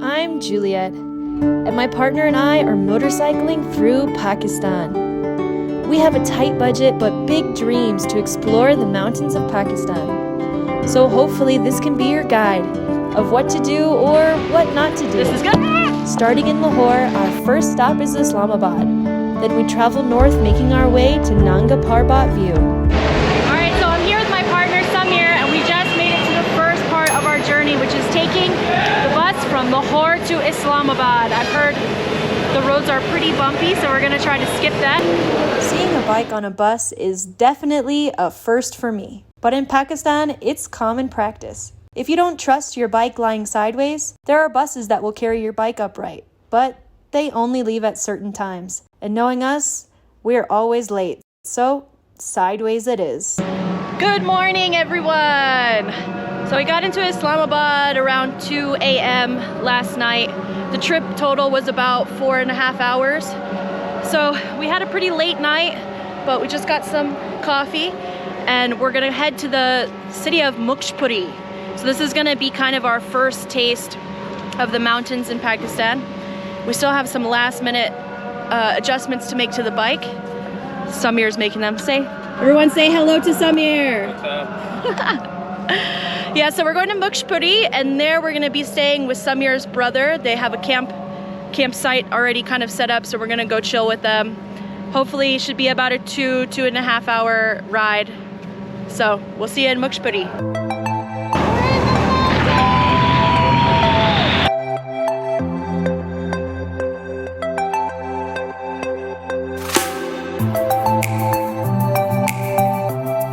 I'm Juliette, and my partner and I are motorcycling through Pakistan. We have a tight budget but big dreams to explore the mountains of Pakistan. So hopefully this can be your guide of what to do or what not to do. This is good. Starting in Lahore, our first stop is Islamabad. Then we travel north, making our way to Nanga Parbat View. Alright, so I'm here with my partner Samir, and we just made it to the first part of our journey, which is taking the bus from Lahore to Islamabad. I've heard the roads are pretty bumpy, so we're going to try to skip that. Seeing a bike on a bus is definitely a first for me. But in Pakistan, it's common practice. If you don't trust your bike lying sideways, there are buses that will carry your bike upright, but they only leave at certain times. And knowing us, we're always late. So, sideways it is. Good morning, everyone! So we got into Islamabad around 2 a.m. last night. The trip total was about 4.5 hours. So we had a pretty late night, but we just got some coffee and we're gonna head to the city of Mukshpuri. So this is gonna be kind of our first taste of the mountains in Pakistan. We still have some last minute adjustments to make to the bike. Samir's making them. Everyone say hello to Samir. Yeah, so we're going to Mukshpuri, and there we're gonna be staying with Samir's brother. They have a campsite already kind of set up, so we're gonna go chill with them. Hopefully it should be about a 2.5 hour ride. So we'll see you in Mukshpuri.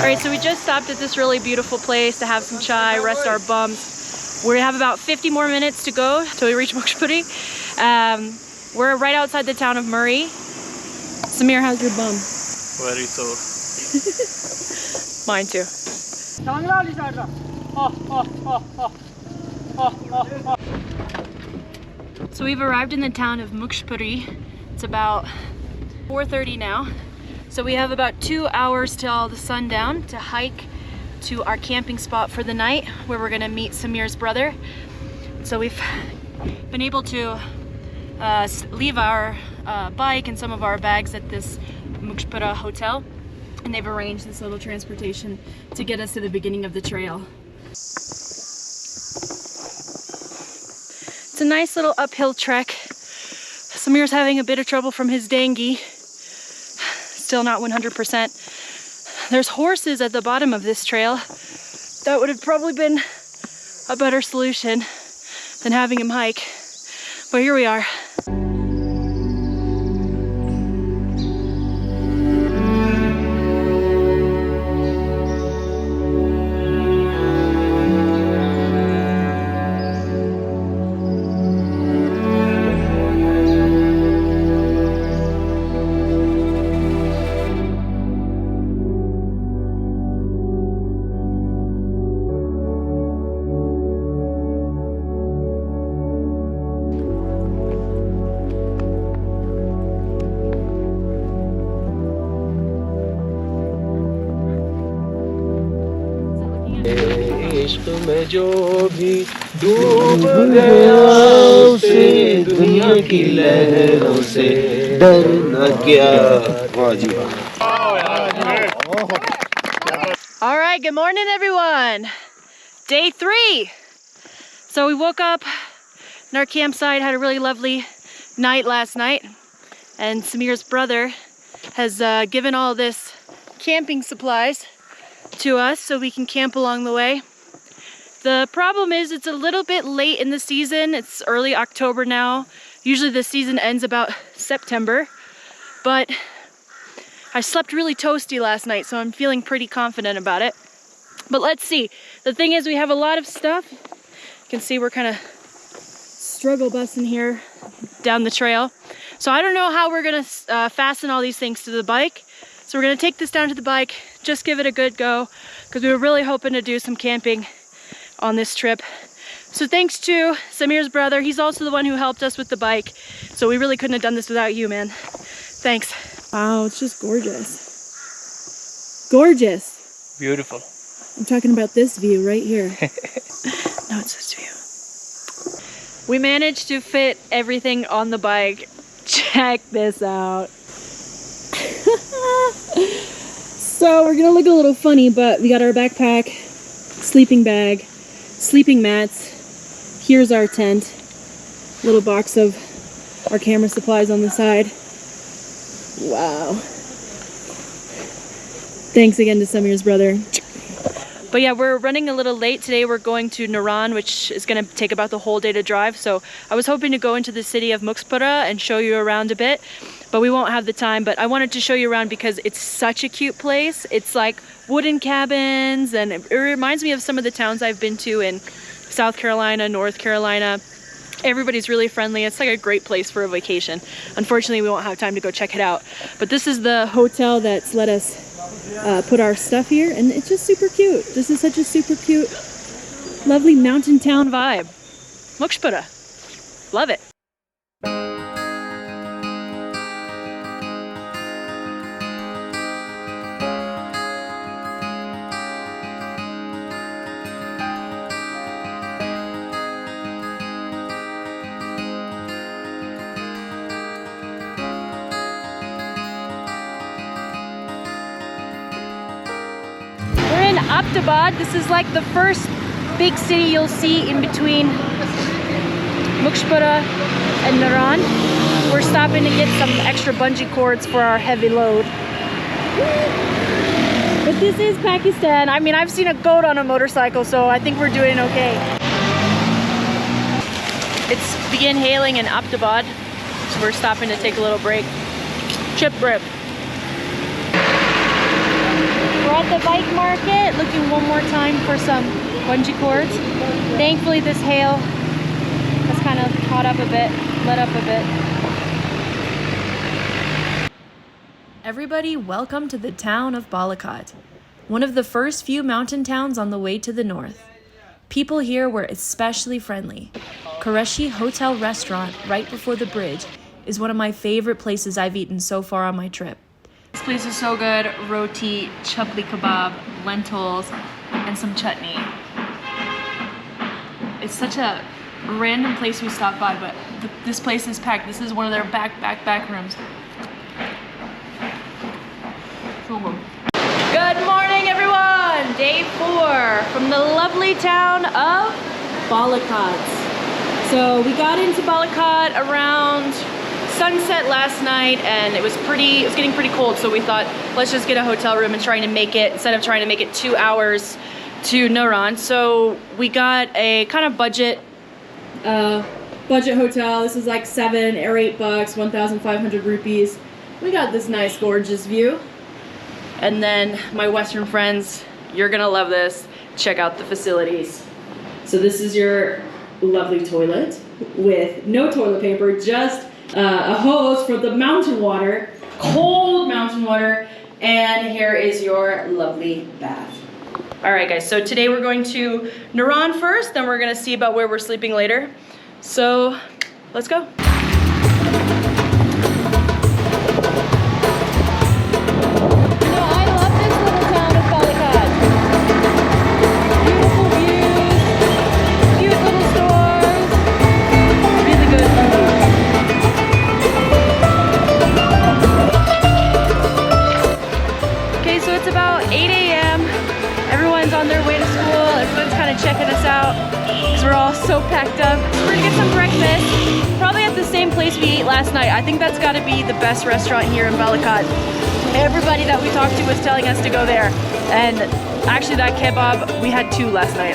Alright, so we just stopped at this really beautiful place to have some chai, rest our bums. We have about 50 more minutes to go till we reach Mukshpuri. We're right outside the town of Murree. Samir, how's your bum? Very sore. Mine too. So we've arrived in the town of Mukshpuri. It's about 4:30 now. So we have about 2 hours till the sundown to hike to our camping spot for the night, where we're gonna meet Samir's brother. So we've been able to leave our bike and some of our bags at this Mukshpuri hotel, and they've arranged this little transportation to get us to the beginning of the trail. It's a nice little uphill trek. Samir's having a bit of trouble from his dengue. Still not 100%. There's horses at the bottom of this trail. That would have probably been a better solution than having him hike. But here we are. इश्क में जो भी डूब गया उसे दुनिया की लहरों से डरना क्या। All right, good morning everyone. Day 3. So we woke up in our campsite, had a really lovely night last night, and Samir's brother has given all this camping supplies to us so we can camp along the way. The problem is it's a little bit late in the season. It's early October now. Usually the season ends about September, but I slept really toasty last night, so I'm feeling pretty confident about it. But let's see. The thing is, we have a lot of stuff. You can see we're kind of struggle busing here down the trail. So I don't know how we're gonna fasten all these things to the bike. So we're gonna take this down to the bike, just give it a good go, because we were really hoping to do some camping on this trip. So thanks to Samir's brother, he's also the one who helped us with the bike. So we really couldn't have done this without you, man. Thanks. Wow, it's just gorgeous. Gorgeous. Beautiful. I'm talking about this view right here. No, it's this view. We managed to fit everything on the bike. Check this out. So we're gonna look a little funny, but we got our backpack, sleeping bag, sleeping mats. Here's our tent. Little box of our camera supplies on the side. Wow. Thanks again to Samir's brother. But yeah, we're running a little late today. We're going to Naran, which is gonna take about the whole day to drive. So I was hoping to go into the city of Mukshpuri and show you around a bit, but we won't have the time. But I wanted to show you around because it's such a cute place. It's like wooden cabins, and it reminds me of some of the towns I've been to in South Carolina, North Carolina. Everybody's really friendly. It's like a great place for a vacation. Unfortunately, we won't have time to go check it out. But this is the hotel that's let us put our stuff here, and it's just super cute. This is such a super cute, lovely mountain town vibe. Mukshpuri. Love it. Abbottabad. This is like the first big city you'll see in between Mukshpuri and Naran. We're stopping to get some extra bungee cords for our heavy load. But this is Pakistan. I mean, I've seen a goat on a motorcycle, so I think we're doing okay. It's begin hailing in Abbottabad, so we're stopping to take a little break. Chip rip. We're at the bike market, looking one more time for some bungee cords. Thankfully this hail has kind of caught up a bit, let up a bit. Everybody, welcome to the town of Balakot, one of the first few mountain towns on the way to the north. People here were especially friendly. Qureshi Hotel Restaurant, right before the bridge, is one of my favorite places I've eaten so far on my trip. This place is so good. Roti, chapli kebab, lentils, and some chutney. It's such a random place we stopped by, but this place is packed. This is one of their back rooms. So good. Good morning, everyone! Day 4 from the lovely town of Balakot. So we got into Balakot around sunset last night, and it was getting pretty cold, so we thought let's just get a hotel room and instead of trying to make it 2 hours to Naran. So we got a kind of budget hotel. This is like $7 or $8, 1,500 rupees. We got this nice gorgeous view, and then my Western friends, you're gonna love this. Check out the facilities. So this is your lovely toilet with no toilet paper, just a hose for the mountain water, cold mountain water, and here is your lovely bath. All right, guys, so today we're going to Naran first, then we're gonna see about where we're sleeping later. So let's go. Checking us out because we're all so packed up. We're gonna get some breakfast, probably at the same place we ate last night. I think that's got to be the best restaurant here in Balakot. Everybody that we talked to was telling us to go there, and actually that kebab, we had 2 last night.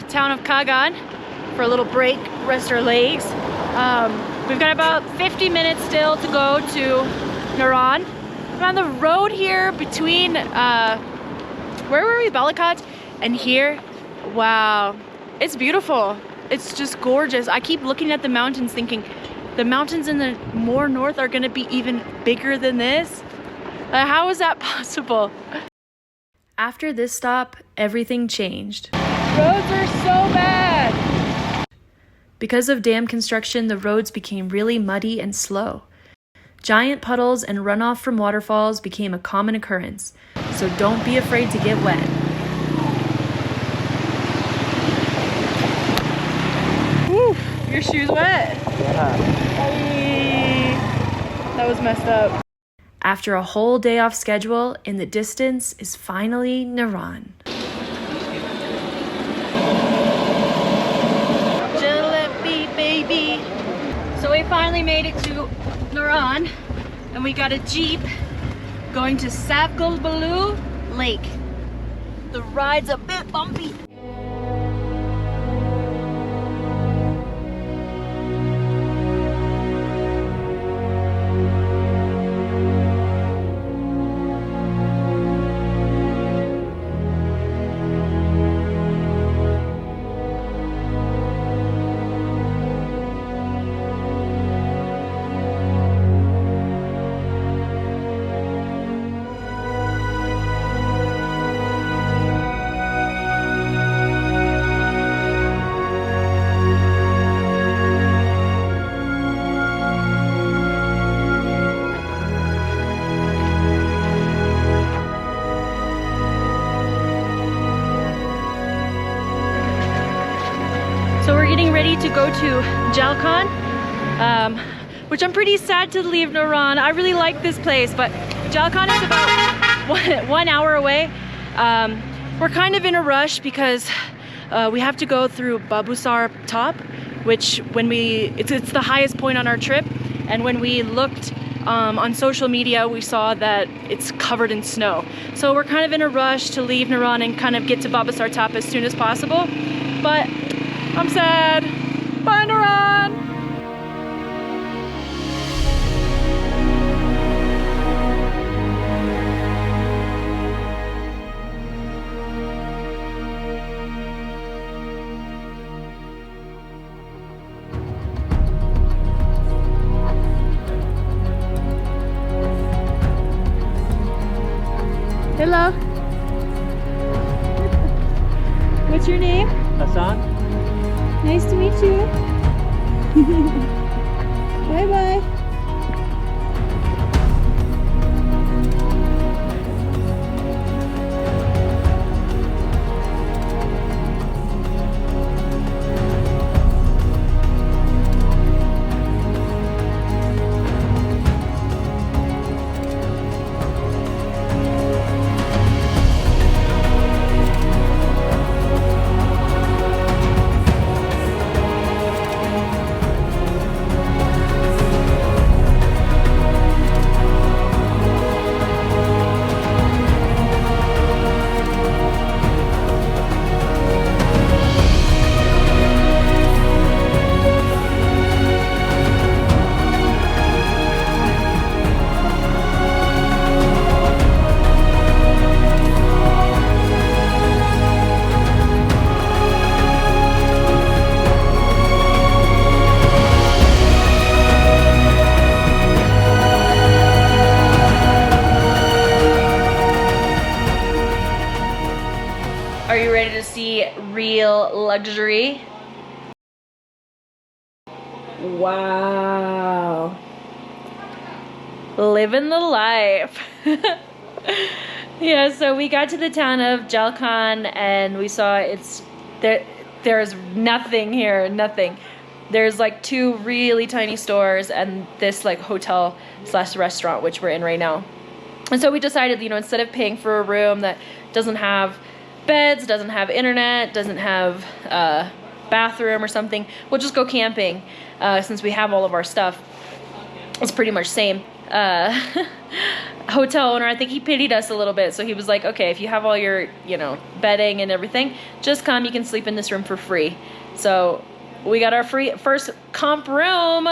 Town of Kagan for a little break, rest our legs. We've got about 50 minutes still to go to Naran. We're on the road here between, where were we? Balakot and here. Wow, it's beautiful. It's just gorgeous. I keep looking at the mountains thinking the mountains in the more north are gonna be even bigger than this. How is that possible? After this stop, everything changed. Roads are so bad. Because of dam construction, the roads became really muddy and slow. Giant puddles and runoff from waterfalls became a common occurrence, so don't be afraid to get wet. Woo, your shoes wet? Yeah. That was messed up. After a whole day off schedule, in the distance is finally Naran. Baby. So we finally made it to Naran and we got a Jeep going to Savgulbalu Lake. The ride's a bit bumpy. So we're getting ready to go to Jalcon, which I'm pretty sad to leave Naran. I really like this place, but Jalcon is about 1 hour away. We're kind of in a rush because we have to go through Babosar top, which it's the highest point on our trip. And when we looked on social media, we saw that it's covered in snow. So we're kind of in a rush to leave Naran and kind of get to Babosar top as soon as possible. But I'm sad. Bye, Naran! Hello. What's your name? Hassan? Nice to meet you. Bye-bye. Are you ready to see real luxury? Wow. Living the life. Yeah, so we got to the town of Jalcon and we saw there's nothing here, nothing. There's like 2 really tiny stores and this like hotel slash restaurant, which we're in right now. And so we decided, you know, instead of paying for a room that doesn't have beds, doesn't have internet, doesn't have a bathroom or something, we'll just go camping since we have all of our stuff. It's pretty much same. Hotel owner, I think he pitied us a little bit, so he was like, okay, if you have all your, you know, bedding and everything, just come, you can sleep in this room for free. So we got our first comp room.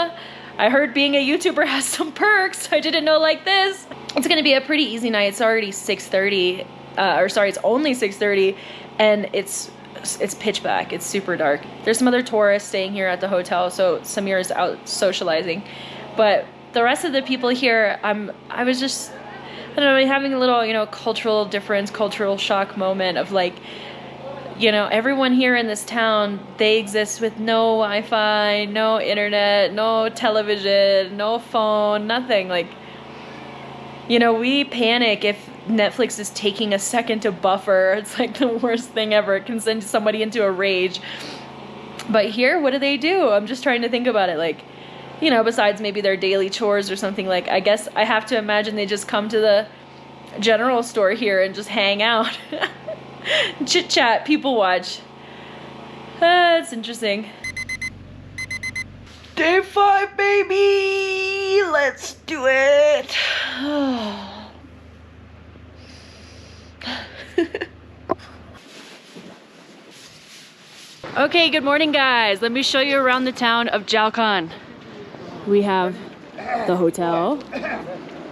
I heard being a YouTuber has some perks. I didn't know like this. It's gonna be a pretty easy night. It's already 6:30, or sorry, it's only 6:30, and it's pitch black. It's super dark. There's some other tourists staying here at the hotel, so Samir is out socializing. But the rest of the people here, I was just, I don't know, having a little, you know, cultural difference, cultural shock moment of like, you know, everyone here in this town, they exist with no Wi-Fi, no internet, no television, no phone, nothing. Like, you know, we panic if Netflix is taking a second to buffer. It's like the worst thing ever. It can send somebody into a rage. But here, what do? I'm just trying to think about it. Like, you know, besides maybe their daily chores or something, like, I guess I have to imagine they just come to the general store here and just hang out. Chit chat, people watch. It's interesting. Day 5, baby! Let's do it! Okay, good morning, guys. Let me show you around the town of Jalcon. We have the hotel,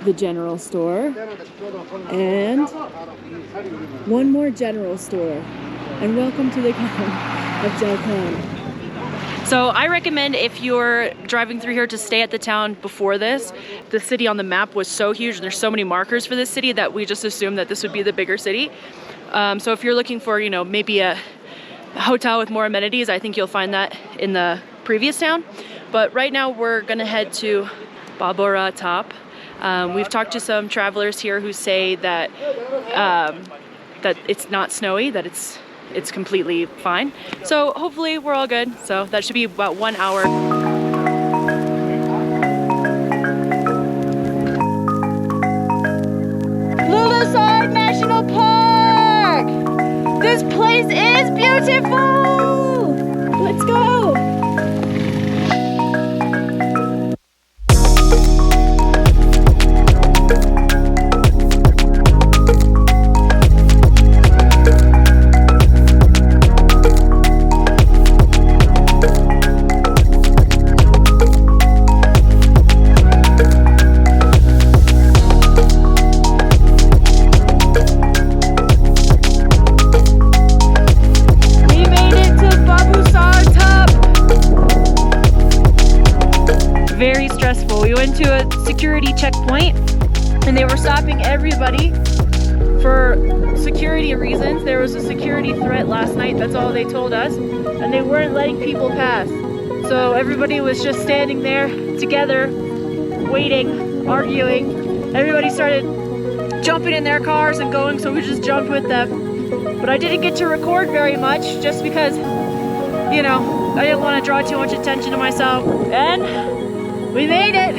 the general store, and one more general store. And welcome to the town of Jalkand. So I recommend, if you're driving through here, to stay at the town before this. The city on the map was so huge, and there's so many markers for this city that we just assumed that this would be the bigger city. So if you're looking for, you know, maybe a hotel with more amenities, I think you'll find that in the previous town. But right now we're gonna head to Babosar top. We've talked to some travelers here who say that that it's not snowy, that it's completely fine. So hopefully we're all good. So that should be about 1 hour. Luluside National Park! This place is beautiful! Let's go! Very stressful. We went to a security checkpoint and they were stopping everybody for security reasons. There was a security threat last night, that's all they told us, and they weren't letting people pass. So everybody was just standing there together, waiting, arguing. Everybody started jumping in their cars and going, so we just jumped with them. But I didn't get to record very much just because, you know, I didn't want to draw too much attention to myself. And we made it!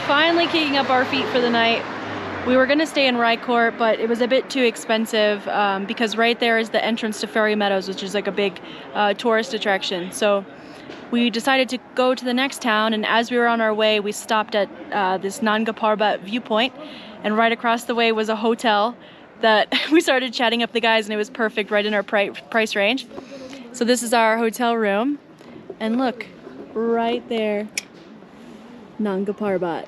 Finally kicking up our feet for the night. We were gonna stay in Court, but it was a bit too expensive because right there is the entrance to Fairy Meadows, which is like a big tourist attraction. So we decided to go to the next town, and as we were on our way, we stopped at this Nanga Parbat Viewpoint, and right across the way was a hotel that we started chatting up the guys, and it was perfect, right in our price range. So this is our hotel room, and look, right there, Nanga Parbat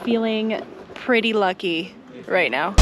feeling pretty lucky right now.